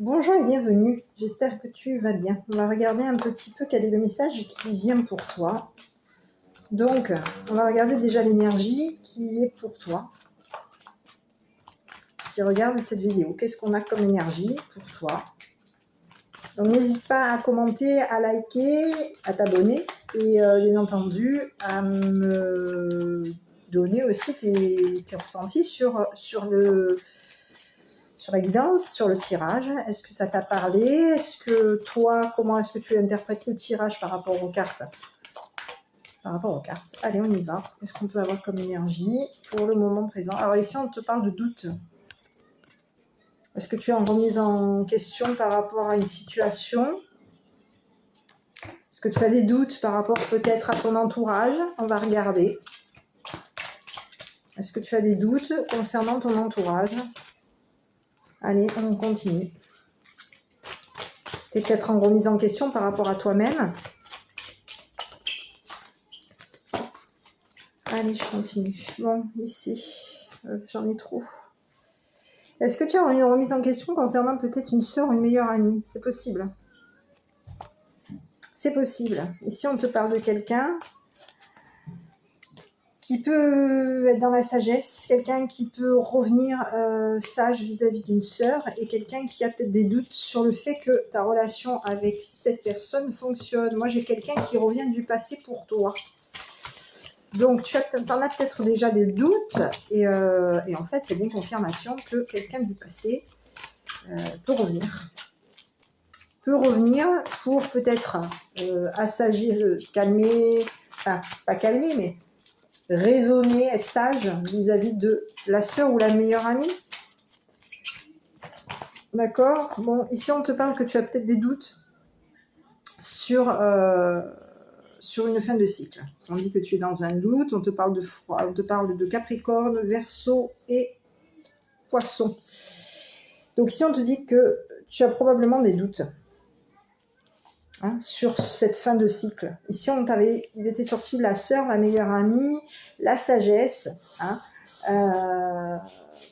Bonjour et bienvenue, j'espère que tu vas bien. On va regarder un petit peu quel est le message qui vient pour toi. Donc, on va regarder déjà l'énergie qui est pour toi, qui regarde cette vidéo. Qu'est-ce qu'on a comme énergie pour toi? Donc, n'hésite pas à commenter, à liker, à t'abonner et bien entendu à me donner aussi tes ressentis sur la guidance, sur le tirage. Est-ce que ça t'a parlé? Est-ce que toi, comment est-ce que tu interprètes le tirage par rapport aux cartes? Allez, on y va. Qu'est-ce qu'on peut avoir comme énergie pour le moment présent? Alors ici, on te parle de doute. Est-ce que tu es en remise en question par rapport à une situation? Est-ce que tu as des doutes par rapport peut-être à ton entourage? On va regarder. Est-ce que tu as des doutes concernant ton entourage? Allez, on continue. Tu es peut-être en remise en question par rapport à toi-même. Allez, je continue. Bon, ici, j'en ai trop. Est-ce que tu as une remise en question concernant peut-être une sœur ou une meilleure amie? C'est possible. C'est possible. Ici, on te parle de quelqu'un qui peut être dans la sagesse, quelqu'un qui peut revenir sage vis-à-vis d'une sœur et quelqu'un qui a peut-être des doutes sur le fait que ta relation avec cette personne fonctionne. Moi, j'ai quelqu'un qui revient du passé pour toi. Donc, tu en as peut-être déjà des doutes et en fait, il y a bien confirmation que quelqu'un du passé peut revenir. Peut revenir pour peut-être assagir, calmer, enfin, pas calmer, mais raisonner, être sage vis-à-vis de la sœur ou la meilleure amie. D'accord? Bon, ici, on te parle que tu as peut-être des doutes sur une fin de cycle. On dit que tu es dans un doute, on te parle de froid, on te parle de Capricorne, Verseau et Poisson. Donc ici, on te dit que tu as probablement des doutes sur cette fin de cycle. Ici, il était sorti la sœur, la meilleure amie, la sagesse, par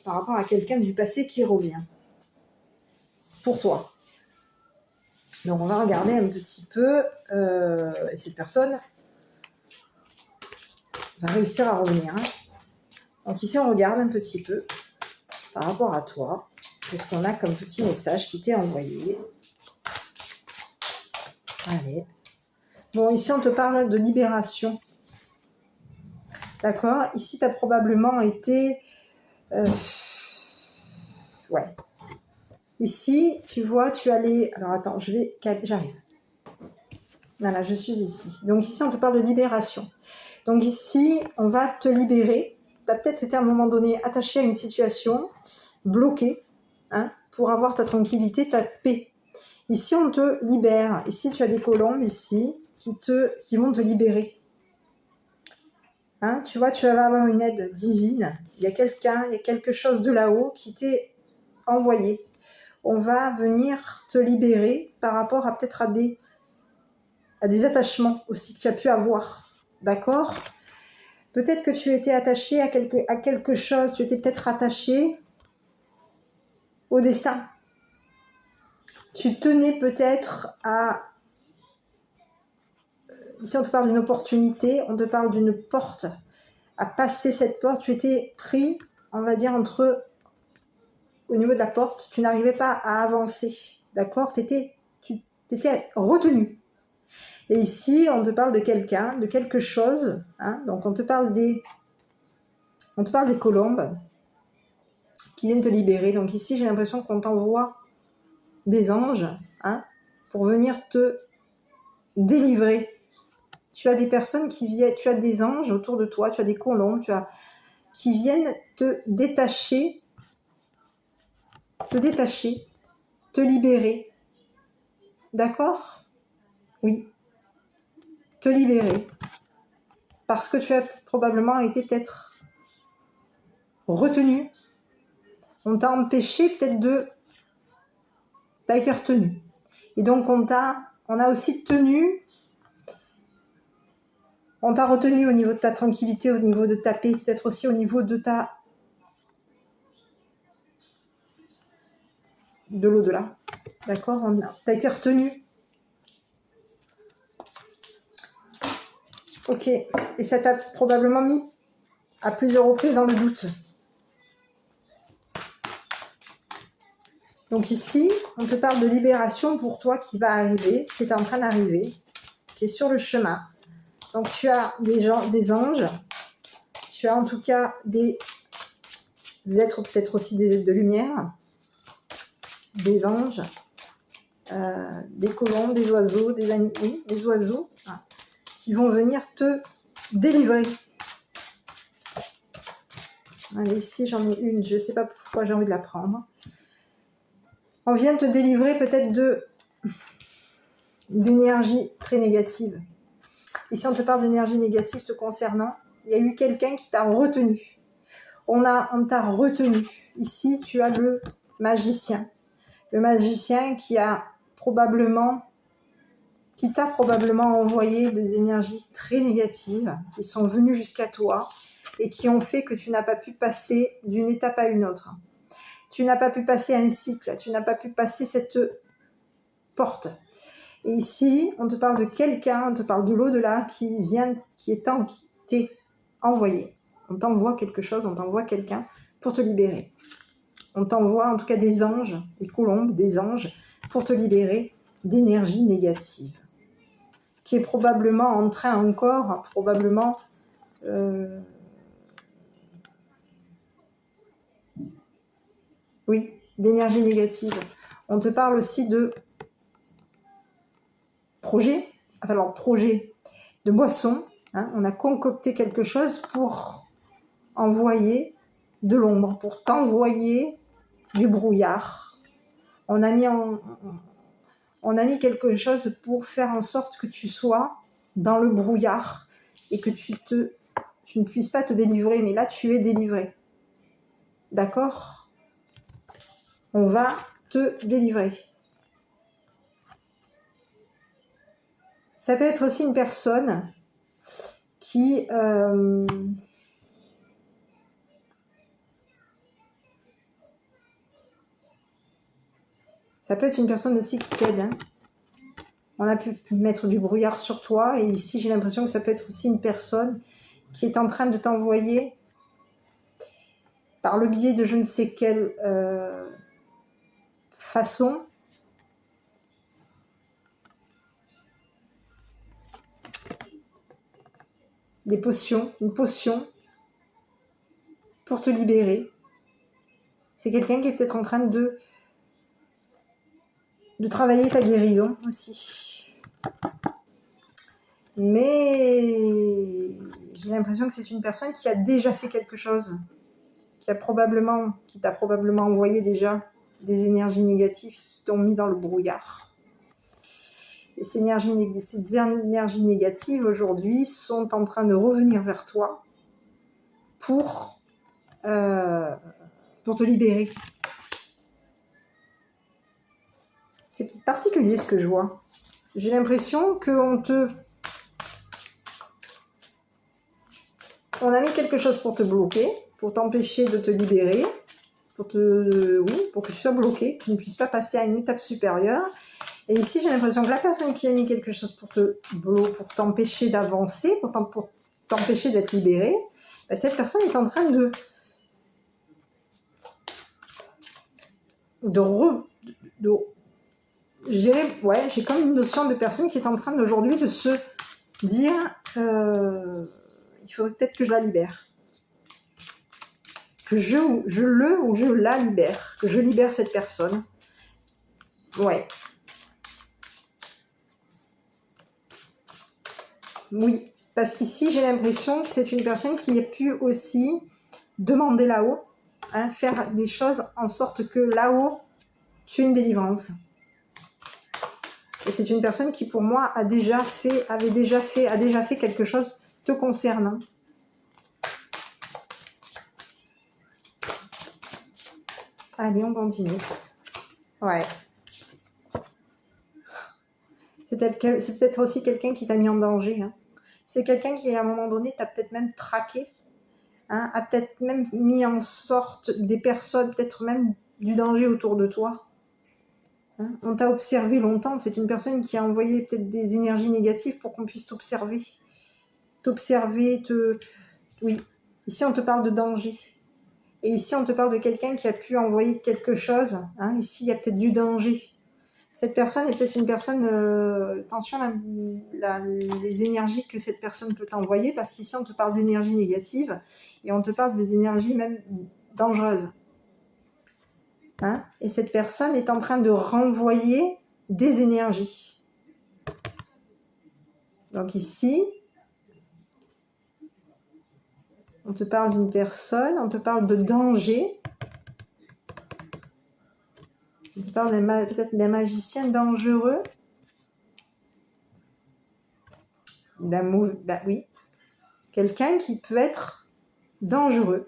rapport à quelqu'un du passé qui revient pour toi. Donc, on va regarder un petit peu, et cette personne va réussir à revenir. Donc ici, on regarde un petit peu par rapport à toi. Qu'est-ce qu'on a comme petit message qui t'est envoyé? Allez. Bon, ici, on te parle de libération. D'accord? Ici, tu as probablement été... ouais. Ici, tu vois, tu allais... Alors, attends, j'arrive. Voilà, je suis ici. Donc ici, on te parle de libération. Donc ici, on va te libérer. Tu as peut-être été à un moment donné attaché à une situation, bloqué, pour avoir ta tranquillité, ta paix. Ici, on te libère. Ici, tu as des colombes ici qui vont te libérer. Tu vois, tu vas avoir une aide divine. Il y a quelque chose de là-haut qui t'est envoyé. On va venir te libérer par rapport à peut-être à des attachements aussi que tu as pu avoir. D'accord? Peut-être que tu étais attaché à quelque chose, tu étais peut-être attaché au destin. Tu tenais peut-être à... Ici, on te parle d'une opportunité, on te parle d'une porte. À passer cette porte, tu étais pris, on va dire, au niveau de la porte, tu n'arrivais pas à avancer. D'accord? Tu étais retenu. Et ici, on te parle de quelqu'un, de quelque chose. Donc, on te parle des colombes qui viennent te libérer. Donc ici, j'ai l'impression qu'on t'envoie des anges pour venir te délivrer. Tu as des personnes tu as des anges autour de toi, tu as des colombes, qui viennent te détacher, te libérer. D'accord? Oui. Te libérer. Parce que tu as probablement été peut-être retenu. On t'a empêché peut-être t'as été retenu. Et donc on a aussi tenu, on t'a retenu au niveau de ta tranquillité, au niveau de ta paix, peut-être aussi au niveau de l'au-delà. D'accord, tu as été retenu. Ok, et ça t'a probablement mis à plusieurs reprises dans le doute. Donc ici, on te parle de libération pour toi qui va arriver, qui est en train d'arriver, qui est sur le chemin. Donc tu as des anges, tu as en tout cas des êtres, peut-être aussi des êtres de lumière, des anges, des colombes, des oiseaux, des oiseaux hein, qui vont venir te délivrer. Allez, ici j'en ai une, je ne sais pas pourquoi j'ai envie de la prendre. On vient te délivrer peut-être d'énergie très négative. Ici on te parle d'énergie négative te concernant. Il y a eu quelqu'un qui t'a retenu. On t'a retenu. Ici tu as le magicien. Le magicien qui t'a probablement envoyé des énergies très négatives qui sont venues jusqu'à toi et qui ont fait que tu n'as pas pu passer d'une étape à une autre. Tu n'as pas pu passer un cycle, tu n'as pas pu passer cette porte. Et ici, on te parle de quelqu'un, on te parle de l'au-delà qui t'est envoyé. On t'envoie quelque chose, on t'envoie quelqu'un pour te libérer. On t'envoie en tout cas des anges, des colombes, des anges pour te libérer d'énergie négative qui est probablement en train encore, oui, d'énergie négative. On te parle aussi de projet de boisson. Hein, on a concocté quelque chose pour envoyer de l'ombre, pour t'envoyer du brouillard. On a mis quelque chose pour faire en sorte que tu sois dans le brouillard et que tu ne puisses pas te délivrer, mais là tu es délivré. D'accord ? On va te délivrer. Ça peut être aussi une personne qui ça peut être une personne aussi qui t'aide. Hein. On a pu mettre du brouillard sur toi et ici j'ai l'impression que ça peut être aussi une personne qui est en train de t'envoyer par le biais de je ne sais quelle façon une potion pour te libérer. C'est quelqu'un qui est peut-être en train de travailler ta guérison aussi. Mais j'ai l'impression que c'est une personne qui a déjà fait quelque chose, qui t'a probablement envoyé déjà des énergies négatives qui t'ont mis dans le brouillard. Et ces énergies négatives aujourd'hui sont en train de revenir vers toi pour te libérer. C'est particulier ce que je vois. J'ai l'impression qu'on a mis quelque chose pour te bloquer, pour t'empêcher de te libérer, pour que tu sois bloqué, que tu ne puisses pas passer à une étape supérieure. Et ici, j'ai l'impression que la personne qui a mis quelque chose pour t'empêcher d'avancer, pour t'empêcher d'être libéré, ben cette personne est en train de j'ai comme une notion de personne qui est en train d'aujourd'hui de se dire il faudrait peut-être que je la libère. Que je la libère. Que je libère cette personne. Ouais. Oui. Parce qu'ici, j'ai l'impression que c'est une personne qui a pu aussi demander là-haut, hein, faire des choses en sorte que là-haut, tu aies une délivrance. Et c'est une personne qui, pour moi, a déjà fait quelque chose te concernant. Allez, on continue. Ouais. C'est peut-être aussi quelqu'un qui t'a mis en danger. Hein. C'est quelqu'un qui, à un moment donné, t'a peut-être même traqué. Hein, a peut-être même mis en sorte des personnes, peut-être même du danger autour de toi. Hein. On t'a observé longtemps, c'est une personne qui a envoyé peut-être des énergies négatives pour qu'on puisse t'observer. Oui, ici on te parle de danger. Et ici on te parle de quelqu'un qui a pu envoyer quelque chose. Hein. Ici il y a peut-être du danger. Cette personne est peut-être une personne... attention les énergies que cette personne peut t'envoyer, parce qu'ici on te parle d'énergie négative et on te parle des énergies même dangereuses. Hein. Et cette personne est en train de renvoyer des énergies. Donc ici, on te parle d'une personne, on te parle de danger. On te parle peut-être d'un magicien dangereux. Oui. Quelqu'un qui peut être dangereux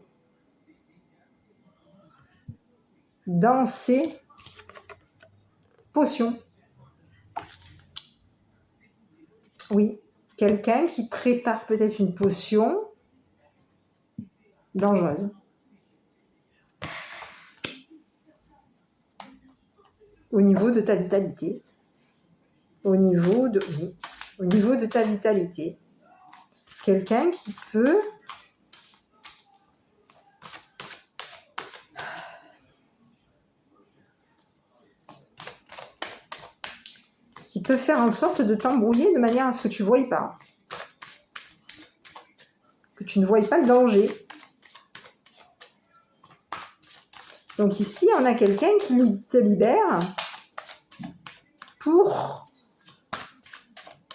dans ses potions. Oui, quelqu'un qui prépare peut-être une potion dangereuse. Au niveau de ta vitalité. Au niveau de ta vitalité. Quelqu'un qui peut faire en sorte de t'embrouiller de manière à ce que tu ne voies pas. Que tu ne voies pas le danger. Donc ici, on a quelqu'un qui te libère pour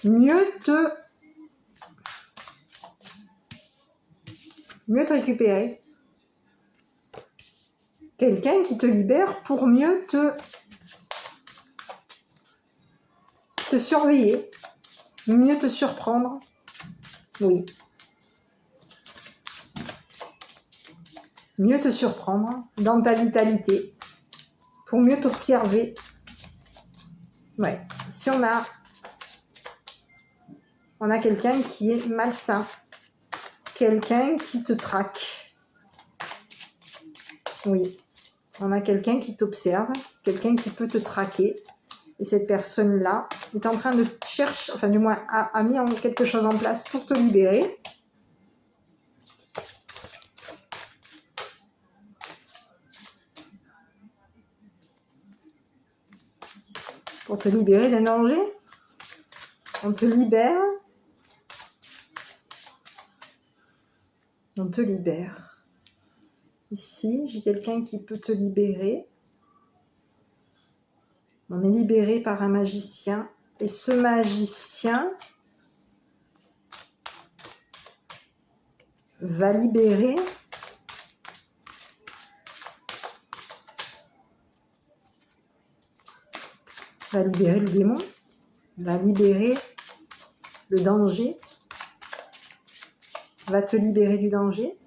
mieux te récupérer. Quelqu'un qui te libère pour mieux te surveiller, mieux te surprendre. Oui. Mieux te surprendre dans ta vitalité, pour mieux t'observer. Ouais. Ici, on a quelqu'un qui est malsain, quelqu'un qui te traque. Oui. On a quelqu'un qui t'observe, quelqu'un qui peut te traquer. Et cette personne-là est en train de chercher, enfin du moins a mis quelque chose en place pour te libérer. Pour te libérer d'un danger. On te libère. On te libère. Ici, j'ai quelqu'un qui peut te libérer. On est libéré par un magicien. Et ce magicien va libérer le démon, va libérer le danger, va te libérer du danger.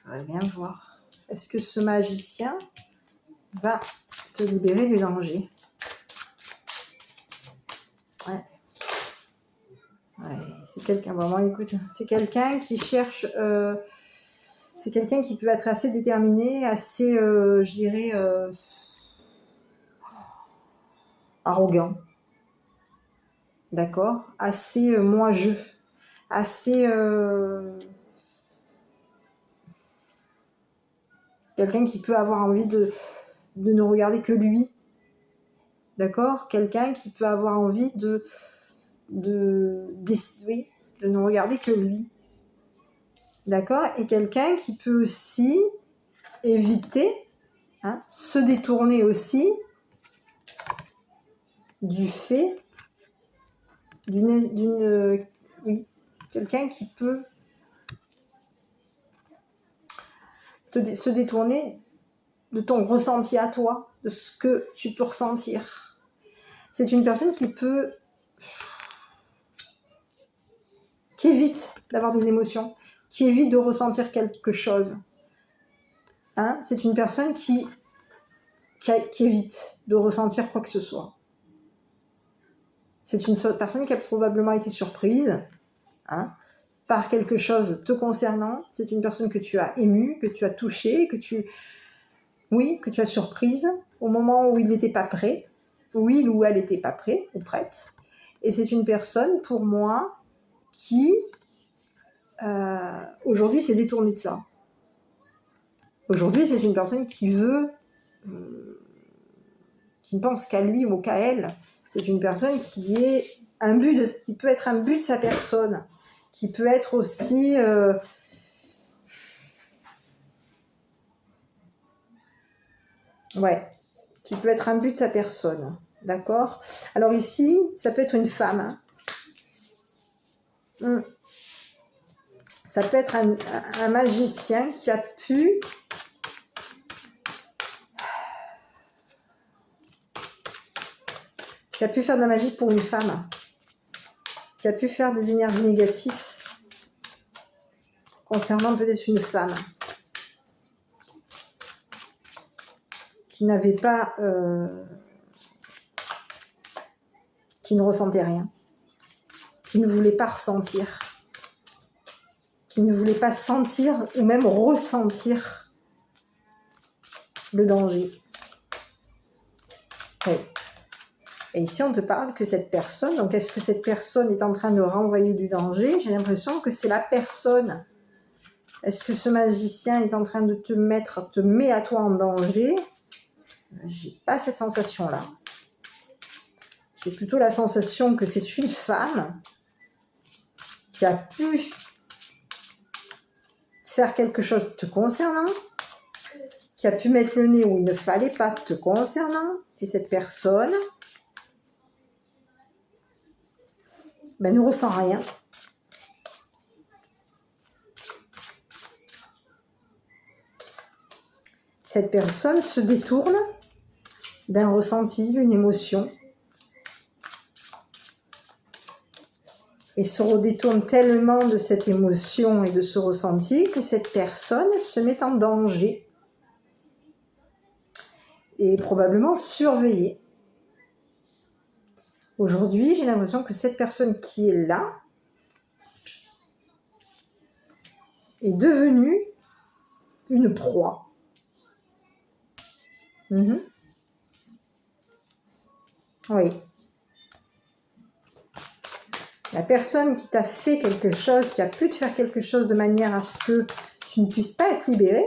On va bien voir. Est-ce que ce magicien va te libérer du danger? Ouais. Ouais, c'est quelqu'un, vraiment, écoute, c'est quelqu'un qui cherche, c'est quelqu'un qui peut être assez déterminé, assez, je dirais, arrogant. D'accord? Assez moi-je. Assez... quelqu'un qui peut avoir envie de ne regarder que lui. D'accord? Quelqu'un qui peut avoir envie de ne regarder que lui. D'accord? Et quelqu'un qui peut aussi éviter, hein, se détourner aussi du fait oui, quelqu'un qui peut se détourner de ton ressenti à toi, de ce que tu peux ressentir. C'est une personne qui évite d'avoir des émotions, qui évite de ressentir quelque chose. Hein? C'est une personne qui évite de ressentir quoi que ce soit. C'est une personne qui a probablement été surprise, hein, par quelque chose te concernant. C'est une personne que tu as émue, que tu as touchée, que tu as surprise. au moment où il n'était pas prêt, où il ou elle n'était pas prêt ou prête. Et c'est une personne, pour moi, qui, aujourd'hui, s'est détournée de ça. Aujourd'hui, c'est une personne qui veut, qui ne pense qu'à lui ou qu'à elle. C'est une personne qui peut être un but de sa personne, qui peut être aussi... qui peut être un but de sa personne. D'accord? Alors ici, ça peut être une femme. Ça peut être un magicien qui a pu faire de la magie pour une femme, qui a pu faire des énergies négatives concernant peut-être une femme qui n'avait pas, qui ne ressentait rien, qui ne voulait pas ressentir, qui ne voulait pas sentir ou même ressentir le danger. Oui. Et ici, on te parle que cette personne, donc est-ce que cette personne est en train de renvoyer du danger? J'ai l'impression que c'est la personne. Est-ce que ce magicien est en train de te met à toi en danger? J'ai pas cette sensation-là. J'ai plutôt la sensation que c'est une femme qui a pu faire quelque chose te concernant, qui a pu mettre le nez où il ne fallait pas te concernant, et cette personne ne ressent rien. Cette personne se détourne d'un ressenti, d'une émotion, et se détourne tellement de cette émotion et de ce ressenti que cette personne se met en danger et probablement surveillée. Aujourd'hui, j'ai l'impression que cette personne qui est là est devenue une proie. Oui. La personne qui t'a fait quelque chose, qui a pu te faire quelque chose de manière à ce que tu ne puisses pas être libéré,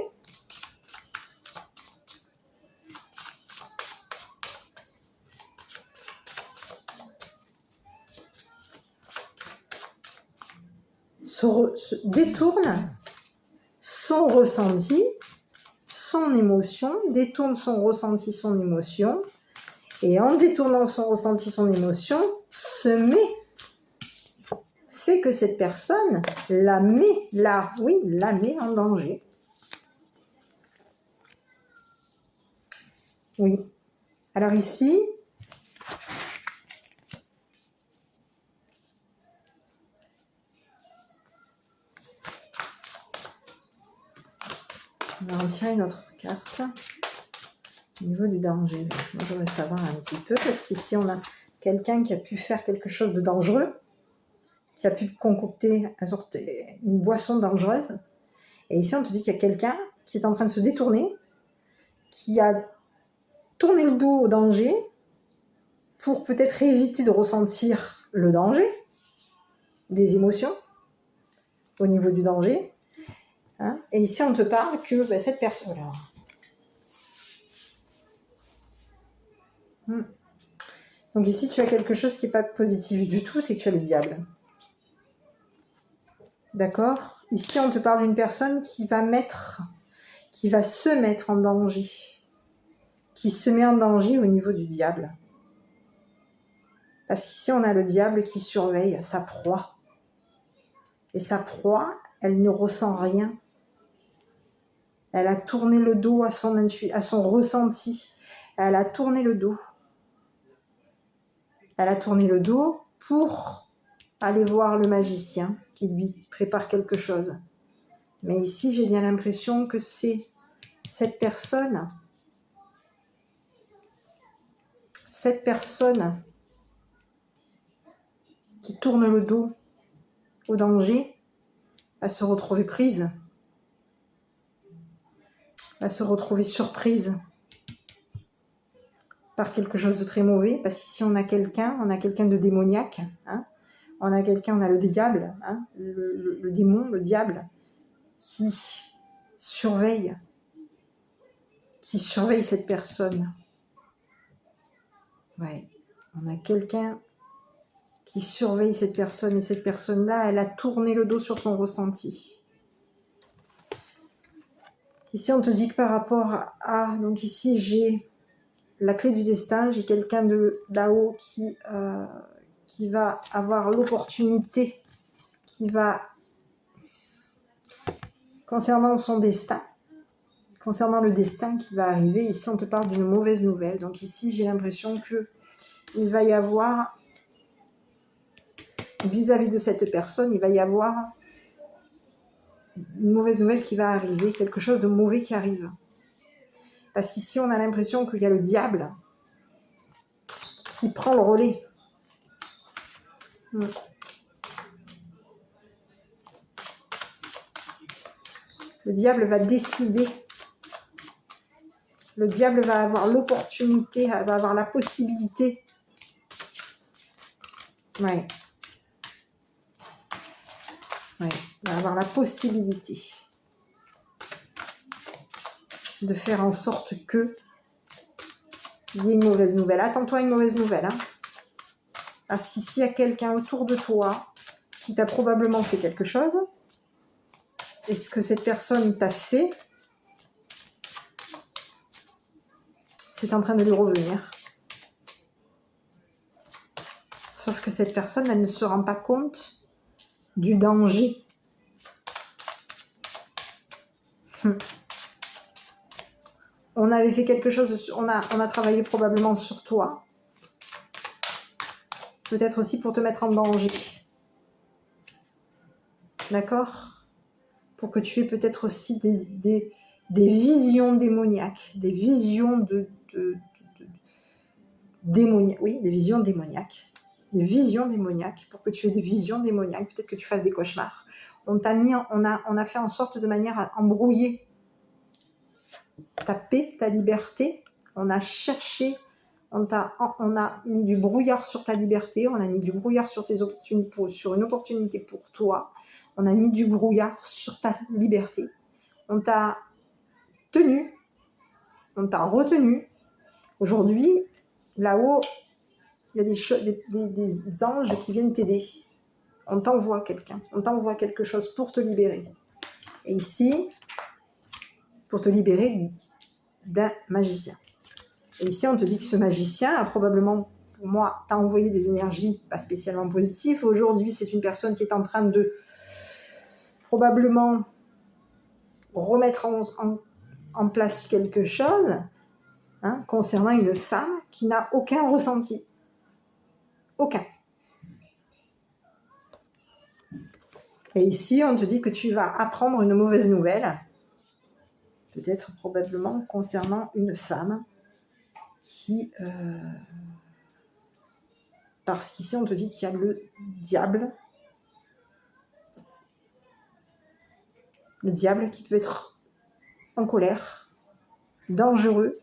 se détourne son ressenti, son émotion, détourne son ressenti, son émotion, et en détournant son ressenti, son émotion, fait que cette personne la met en danger. Oui. Alors ici, on va en tirer une autre carte. Au niveau du danger, moi je voudrais savoir un petit peu, parce qu'ici on a quelqu'un qui a pu faire quelque chose de dangereux, qui a pu concocter une boisson dangereuse. Et ici on te dit qu'il y a quelqu'un qui est en train de se détourner, qui a tourné le dos au danger pour peut-être éviter de ressentir le danger, des émotions au niveau du danger. Et ici on te parle que cette personne... Donc ici, tu as quelque chose qui n'est pas positif du tout, c'est que tu as le diable. D'accord? Ici, on te parle d'une personne qui va se mettre en danger, qui se met en danger au niveau du diable. Parce qu'ici, on a le diable qui surveille sa proie. Et sa proie, elle ne ressent rien. Elle a tourné le dos à son ressenti. Elle a tourné le dos. Elle a tourné le dos pour aller voir le magicien qui lui prépare quelque chose. Mais ici, j'ai bien l'impression que c'est cette personne qui tourne le dos au danger va se retrouver prise, va se retrouver surprise par quelque chose de très mauvais, parce qu'ici on a quelqu'un de démoniaque, hein. On a le diable, hein, le démon, le diable, qui surveille cette personne. Ouais, on a quelqu'un qui surveille cette personne, et cette personne-là, elle a tourné le dos sur son ressenti. Ici, on te dit que par rapport à... Donc ici, j'ai la clé du destin, j'ai quelqu'un de là-haut qui va avoir l'opportunité, qui va, concernant son destin, concernant le destin qui va arriver, ici on te parle d'une mauvaise nouvelle. Donc ici j'ai l'impression que il va y avoir, vis-à-vis de cette personne, il va y avoir une mauvaise nouvelle qui va arriver, quelque chose de mauvais qui arrive. Parce qu'ici on a l'impression qu'il y a le diable qui prend le relais. Le diable va décider. Le diable va avoir l'opportunité, va avoir la possibilité. Ouais. Ouais, va avoir la possibilité de faire en sorte que il y ait une mauvaise nouvelle. Attends-toi à une mauvaise nouvelle, hein. Parce qu'ici, il y a quelqu'un autour de toi qui t'a probablement fait quelque chose. Et ce que cette personne t'a fait, c'est en train de lui revenir. Sauf que cette personne, elle ne se rend pas compte du danger. On avait fait quelque chose, on a travaillé probablement sur toi. Peut-être aussi pour te mettre en danger. D'accord ? Pour que tu aies peut-être aussi des visions démoniaques, des visions démoniaques, oui, des visions démoniaques. Des visions démoniaques, pour que tu aies des visions démoniaques, peut-être que tu fasses des cauchemars. On a fait en sorte de manière à embrouiller ta paix, ta liberté. On a cherché, on a mis du brouillard sur ta liberté, on a mis du brouillard sur tes opportunités, sur une opportunité pour toi. On a mis du brouillard sur ta liberté. On t'a tenu, on t'a retenu. Aujourd'hui, là-haut, il y a des anges qui viennent t'aider. On t'envoie quelqu'un, on t'envoie quelque chose pour te libérer. Et ici, pour te libérer d'un magicien. Et ici, on te dit que ce magicien a probablement, pour moi, t'a envoyé des énergies pas spécialement positives. Aujourd'hui, c'est une personne qui est en train de probablement remettre en place quelque chose, hein, concernant une femme qui n'a aucun ressenti. Aucun. Et ici, on te dit que tu vas apprendre une mauvaise nouvelle, peut-être probablement concernant une femme qui... parce qu'ici, on te dit qu'il y a le diable. Le diable qui peut être en colère, dangereux.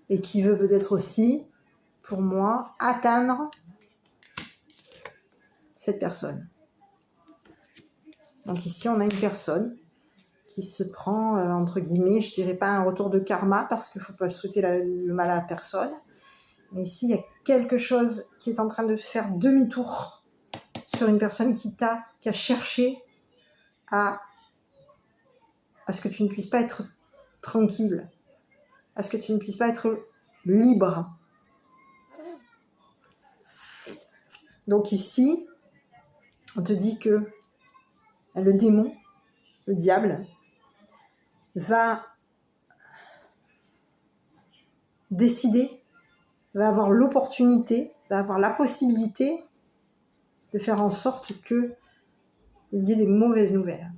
Et qui veut peut-être aussi, pour moi, atteindre cette personne. Donc ici, on a une personne qui se prend, entre guillemets, je dirais pas un retour de karma, parce qu'il ne faut pas souhaiter le mal à personne. Mais ici, il y a quelque chose qui est en train de faire demi-tour sur une personne qui a cherché à ce que tu ne puisses pas être tranquille, à ce que tu ne puisses pas être libre. Donc ici, on te dit que le démon, le diable, va décider, va avoir l'opportunité, va avoir la possibilité de faire en sorte qu'il y ait des mauvaises nouvelles.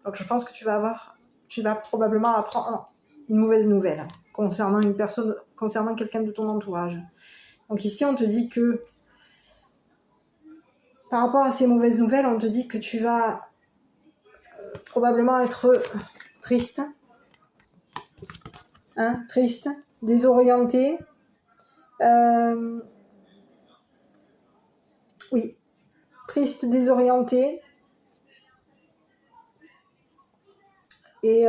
Donc je pense que tu vas probablement apprendre une mauvaise nouvelle concernant une personne, concernant quelqu'un de ton entourage. Donc ici, on te dit que par rapport à ces mauvaises nouvelles, on te dit que tu vas probablement être triste, hein, triste, désorienté. Oui, triste, désorienté. Et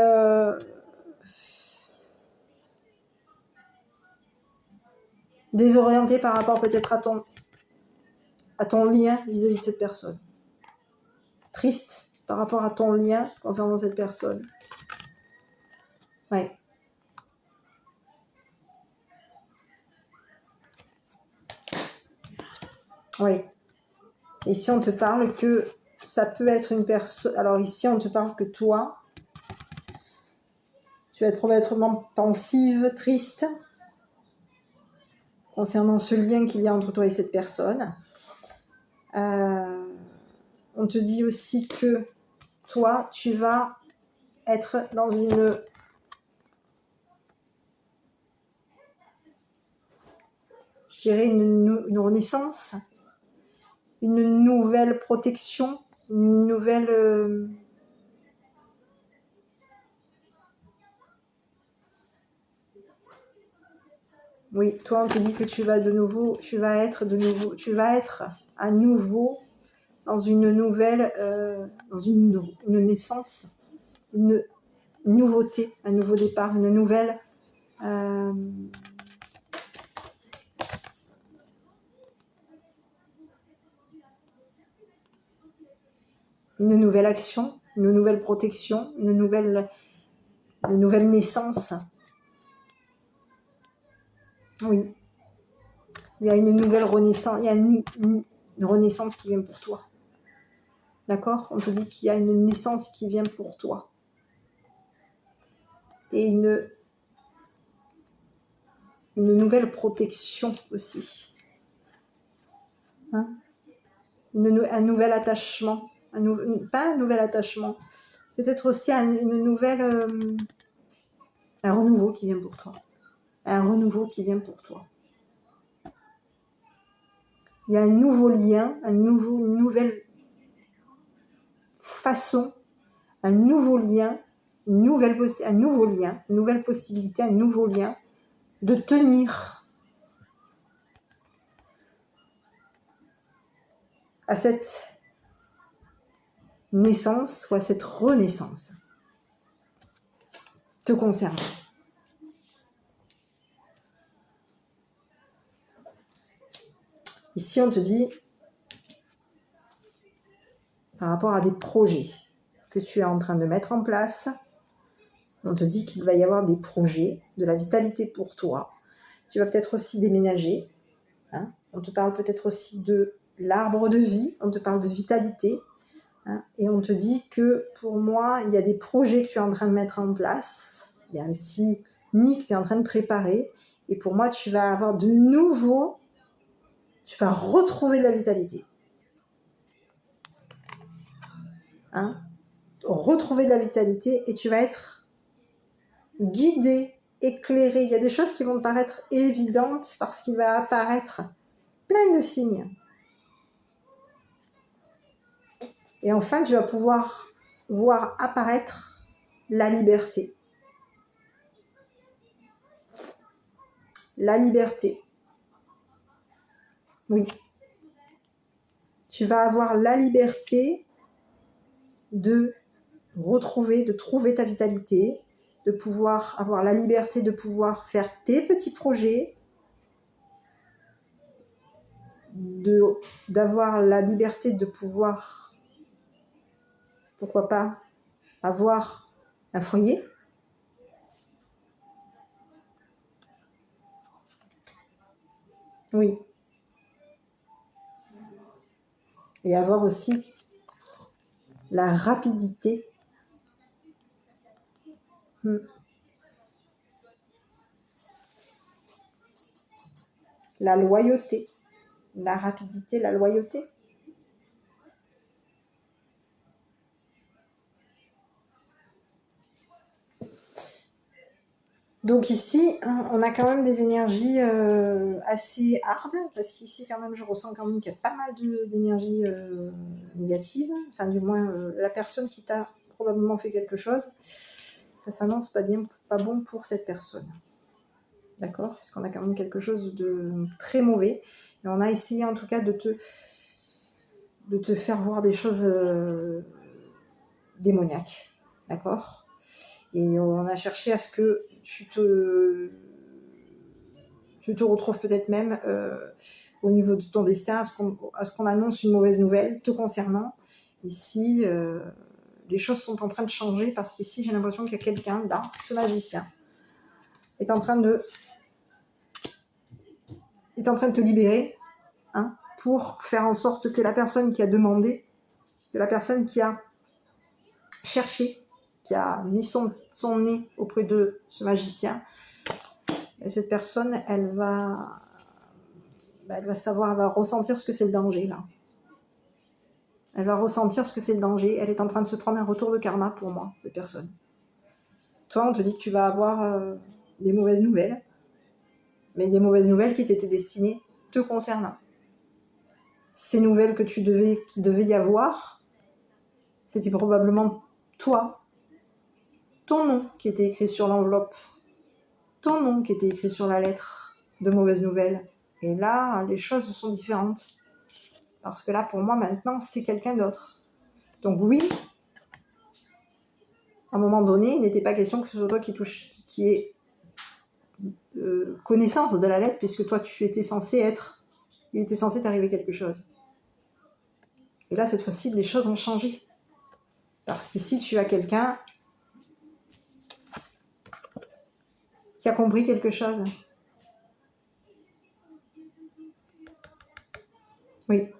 désorienté par rapport peut-être à ton lien vis-à-vis de cette personne. Triste par rapport à ton lien concernant cette personne. Ouais. Oui. Et ici, on te parle que ça peut être une personne... Alors ici, on te parle que toi, tu vas être probablement pensive, triste, concernant ce lien qu'il y a entre toi et cette personne. On te dit aussi que toi, tu vas être dans une renaissance, une nouvelle protection, une nouvelle... Oui, toi, on te dit que tu vas être à nouveau dans une nouvelle, dans une naissance, une nouveauté, un nouveau départ, une nouvelle... une nouvelle action, une nouvelle protection, une nouvelle naissance. Oui. Il y a une nouvelle renaissance, il y a une renaissance qui vient pour toi. D'accord? On te dit qu'il y a une naissance qui vient pour toi. Et une nouvelle protection aussi. Hein? Un nouvel attachement. Pas un nouvel attachement. Peut-être aussi une nouvelle... un renouveau qui vient pour toi. Un renouveau qui vient pour toi. Il y a un nouveau lien, une nouvelle façon, un nouveau lien, une nouvelle possibilité, un nouveau lien de tenir à cette naissance ou à cette renaissance te concernant. Ici, on te dit, par rapport à des projets que tu es en train de mettre en place, on te dit qu'il va y avoir des projets, de la vitalité pour toi. Tu vas peut-être aussi déménager. Hein. On te parle peut-être aussi de l'arbre de vie. On te parle de vitalité. Hein. Et on te dit que pour moi, il y a des projets que tu es en train de mettre en place. Il y a un petit nid que tu es en train de préparer. Et pour moi, tu vas avoir de nouveau... Tu vas retrouver de la vitalité. Hein? Retrouver de la vitalité et tu vas être guidé, éclairé. Il y a des choses qui vont te paraître évidentes parce qu'il va apparaître plein de signes. Et enfin, tu vas pouvoir voir apparaître la liberté. La liberté. Oui. Tu vas avoir la liberté de retrouver, de trouver ta vitalité, de pouvoir avoir la liberté de pouvoir faire tes petits projets, d'avoir la liberté de pouvoir, pourquoi pas, avoir un foyer. Oui. Et avoir aussi la rapidité. La loyauté. La rapidité, la loyauté. Donc ici, on a quand même des énergies assez hardes, parce qu'ici quand même, je ressens quand même qu'il y a pas mal d'énergie négative. Enfin, du moins, la personne qui t'a probablement fait quelque chose. Ça s'annonce pas bon pour cette personne. D'accord? Parce qu'on a quand même quelque chose de très mauvais. Et on a essayé en tout cas de te faire voir des choses démoniaques. D'accord? Et on a cherché à ce que tu te retrouves peut-être même au niveau de ton destin, à ce qu'on annonce une mauvaise nouvelle te concernant. Ici, les choses sont en train de changer parce qu'ici, j'ai l'impression qu'il y a quelqu'un, là, ce magicien, est en train de te libérer, hein, pour faire en sorte que la personne qui a demandé, que la personne qui a cherché, qui a mis son nez auprès de ce magicien, et cette personne, elle va savoir, elle va ressentir ce que c'est le danger, là. Elle va ressentir ce que c'est le danger. Elle est en train de se prendre un retour de karma pour moi, cette personne. Toi, on te dit que tu vas avoir des mauvaises nouvelles, mais des mauvaises nouvelles qui t'étaient destinées te concernant. Ces nouvelles qu'il devait y avoir, c'était probablement toi, ton nom qui était écrit sur l'enveloppe, ton nom qui était écrit sur la lettre de mauvaises nouvelles. Et là, les choses sont différentes. Parce que là, pour moi, maintenant, c'est quelqu'un d'autre. Donc oui, à un moment donné, il n'était pas question que ce soit toi qui ait connaissance de la lettre, puisque toi, il était censé t'arriver quelque chose. Et là, cette fois-ci, les choses ont changé. Parce qu'ici, tu as quelqu'un qui a compris quelque chose. Oui.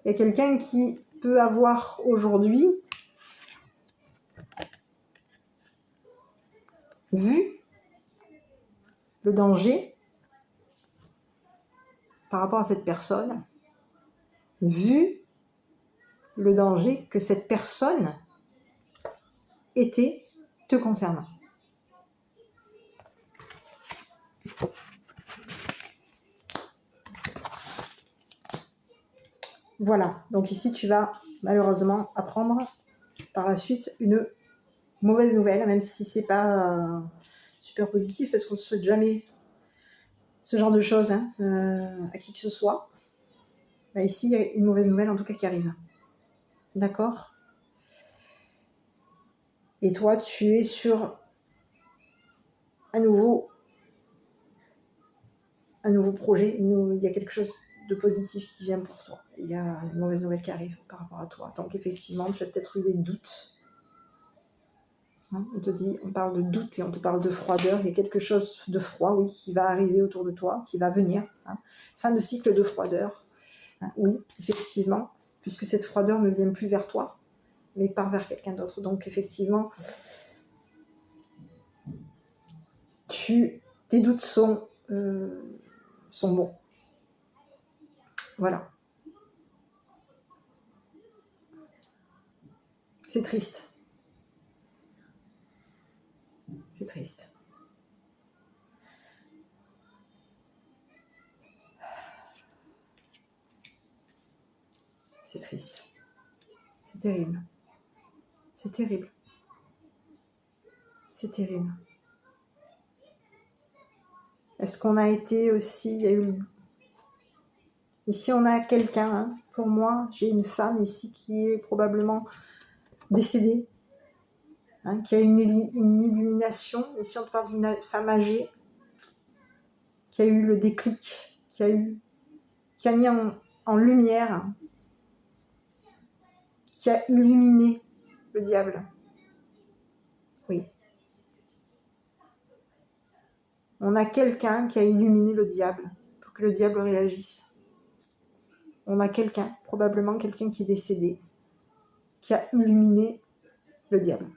Il y a quelqu'un qui peut avoir aujourd'hui vu le danger par rapport à cette personne, vu le danger que cette personne était te concernant. Voilà, donc ici tu vas malheureusement apprendre par la suite une mauvaise nouvelle, même si c'est pas super positif, parce qu'on ne souhaite jamais ce genre de choses à qui que ce soit. Bah, ici, il y a une mauvaise nouvelle en tout cas qui arrive. D'accord? Et toi, tu es sur un nouveau projet, il y a quelque chose de positif qui vient pour toi. Il y a une mauvaise nouvelle qui arrive par rapport à toi. Donc effectivement, tu as peut-être eu des doutes. Hein, on parle de doute et on te parle de froideur. Il y a quelque chose de froid, oui, qui va arriver autour de toi, qui va venir. Hein. Fin de cycle de froideur. Hein, oui, effectivement, puisque cette froideur ne vient plus vers toi, mais part vers quelqu'un d'autre. Donc effectivement, tes doutes sont bons. Voilà. C'est triste. C'est triste. C'est triste. C'est terrible. C'est terrible. C'est terrible. Est-ce qu'on a été aussi... Ici, on a quelqu'un. Hein. Pour moi, j'ai une femme ici qui est probablement décédée. Hein, qui a une illumination. Ici, on parle d'une femme âgée qui a eu le déclic, qui a mis en lumière, qui a illuminé le diable. Oui. On a quelqu'un qui a illuminé le diable pour que le diable réagisse. On a quelqu'un, probablement quelqu'un qui est décédé, qui a illuminé le diable.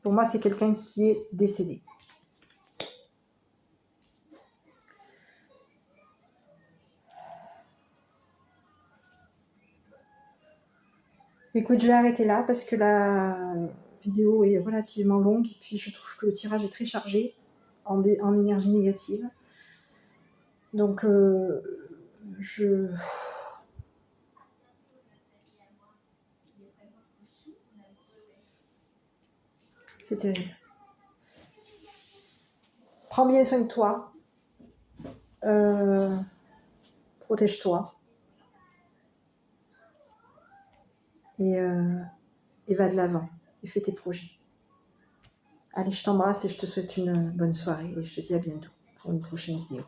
Pour moi, c'est quelqu'un qui est décédé. Écoute, je vais arrêter là parce que la vidéo est relativement longue et puis je trouve que le tirage est très chargé en énergie négative. Donc, c'est terrible. Prends bien soin de toi. Protège-toi. Et va de l'avant. Et fais tes projets. Allez, je t'embrasse et je te souhaite une bonne soirée. Et je te dis à bientôt pour une prochaine vidéo.